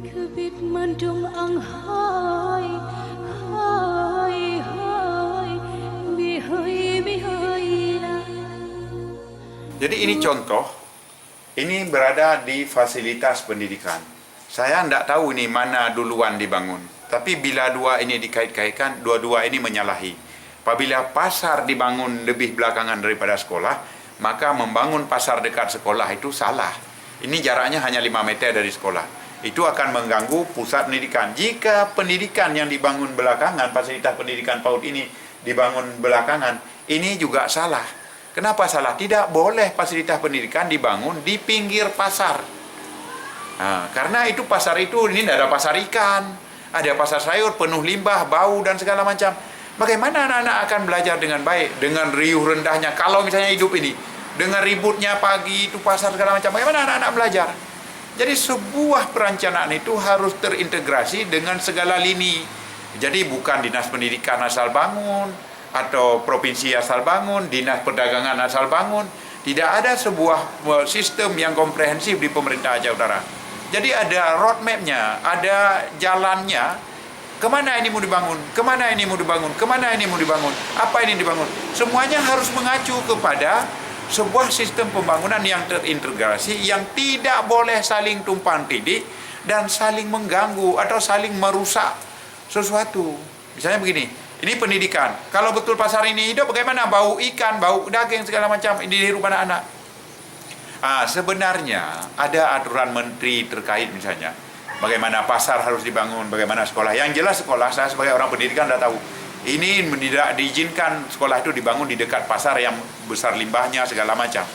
Kebit mendung ang hai hai hai bihai bihai la. Jadi ini contoh, ini berada di fasilitas pendidikan. Saya tidak tahu ini mana duluan dibangun. Tapi bila dua ini dikait-kaitkan, dua-dua ini menyalahi. Apabila pasar dibangun lebih belakangan daripada sekolah, maka membangun pasar dekat sekolah itu salah. Ini jaraknya hanya 5 meter dari sekolah. Itu akan mengganggu pusat pendidikan. Jika pendidikan yang dibangun belakangan, fasilitas pendidikan PAUD ini dibangun belakangan, ini juga salah. Kenapa salah? Tidak boleh fasilitas pendidikan dibangun di pinggir pasar. Nah, karena itu pasar itu, ini tidak ada pasar ikan, ada pasar sayur penuh limbah, bau dan segala macam. Bagaimana anak-anak akan belajar dengan baik, dengan riuh rendahnya, kalau misalnya hidup ini, dengan ributnya pagi itu pasar segala macam, bagaimana anak-anak belajar? Jadi sebuah perencanaan itu harus terintegrasi dengan segala lini. Jadi bukan dinas pendidikan asal bangun, atau provinsi asal bangun, dinas perdagangan asal bangun. Tidak ada sebuah sistem yang komprehensif di pemerintah Aceh Utara. Jadi ada roadmap-nya, ada jalannya, kemana ini mau dibangun, kemana ini mau dibangun, kemana ini mau dibangun, apa ini dibangun. Semuanya harus mengacu kepada sebuah sistem pembangunan yang terintegrasi, yang tidak boleh saling tumpang tindih dan saling mengganggu atau saling merusak sesuatu. Misalnya begini, ini pendidikan. Kalau betul pasar ini hidup, bagaimana bau ikan, bau daging segala macam ini di rumah anak-anak? Sebenarnya ada aturan menteri terkait, misalnya bagaimana pasar harus dibangun, bagaimana sekolah. Yang jelas sekolah, saya sebagai orang pendidikan sudah tahu. Ini tidak diizinkan sekolah itu dibangun di dekat pasar yang besar limbahnya segala macam.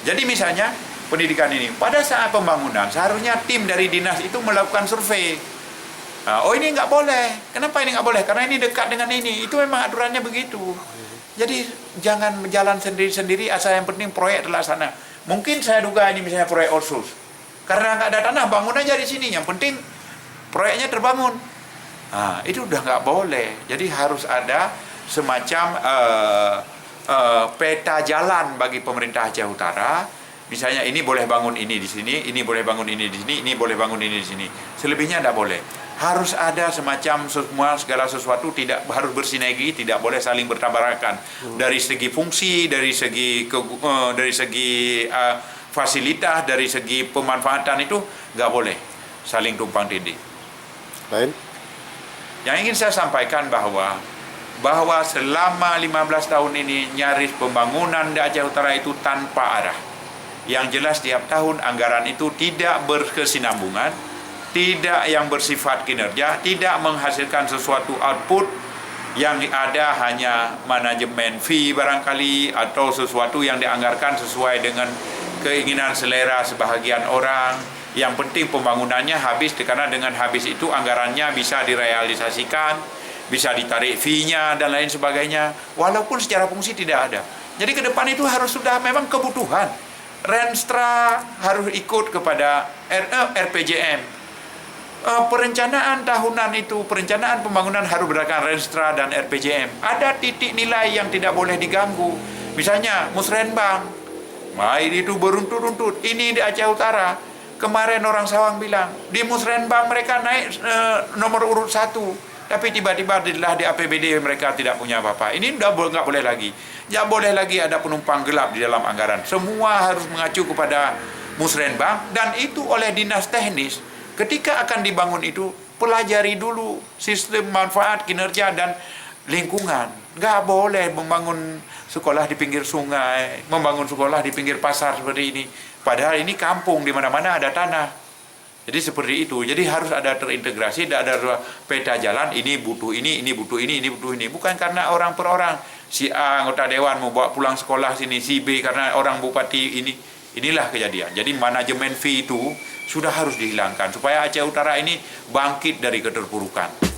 Jadi misalnya pendidikan ini, pada saat pembangunan seharusnya tim dari dinas itu melakukan survei. Oh ini nggak boleh. Kenapa ini nggak boleh? Karena ini dekat dengan ini. Itu memang aturannya begitu. Jadi jangan jalan sendiri-sendiri, asal yang penting proyek terlaksana. Mungkin saya duga ini misalnya proyek Orsus. Karena nggak ada tanah, bangun aja di sini. Yang penting proyeknya terbangun. Itu udah nggak boleh. Jadi harus ada semacam peta jalan bagi pemerintah Aceh Utara. Misalnya ini boleh bangun ini di sini, ini boleh bangun ini di sini, ini boleh bangun ini di sini. Selebihnya tidak boleh. Harus ada semacam segala sesuatu tidak harus bersinergi, tidak boleh saling bertabrakan. Dari segi fungsi, dari segi fasilitas, dari segi pemanfaatan itu nggak boleh saling tumpang tindih. Lain? Yang ingin saya sampaikan bahwa selama 15 tahun ini nyaris pembangunan di Aceh Utara itu tanpa arah. Yang jelas tiap tahun anggaran itu tidak berkesinambungan, tidak yang bersifat kinerja, tidak menghasilkan sesuatu output, yang ada hanya manajemen fee barangkali, atau sesuatu yang dianggarkan sesuai dengan keinginan selera sebahagian orang. Yang penting pembangunannya habis, karena dengan habis itu anggarannya bisa direalisasikan, bisa ditarik fee-nya dan lain sebagainya, walaupun secara fungsi tidak ada. Jadi ke depan itu harus sudah memang kebutuhan. Renstra harus ikut kepada RPJM. Perencanaan tahunan itu, perencanaan pembangunan harus berdasarkan Renstra dan RPJM. Ada titik nilai yang tidak boleh diganggu. Misalnya musrenbang, ini itu beruntut-untut. Ini di Aceh Utara. Kemarin orang Sawang bilang, di musrenbang mereka naik nomor urut 1. Tapi tiba-tiba di APBD mereka tidak punya apa-apa. Ini udah nggak boleh lagi. Nggak boleh lagi ada penumpang gelap di dalam anggaran. Semua harus mengacu kepada musrenbang, dan itu oleh dinas teknis. Ketika akan dibangun itu, pelajari dulu sistem manfaat, kinerja, dan lingkungan. Nggak boleh membangun sekolah di pinggir sungai, membangun sekolah di pinggir pasar seperti ini. Padahal ini kampung, di mana-mana ada tanah. Jadi seperti itu. Jadi harus ada terintegrasi, ada peta jalan, ini butuh ini butuh ini butuh ini. Bukan karena orang per orang. Si A anggota dewan mau bawa pulang sekolah sini, si B karena orang bupati ini. Inilah kejadian. Jadi manajemen fee itu sudah harus dihilangkan supaya Aceh Utara ini bangkit dari keterpurukan.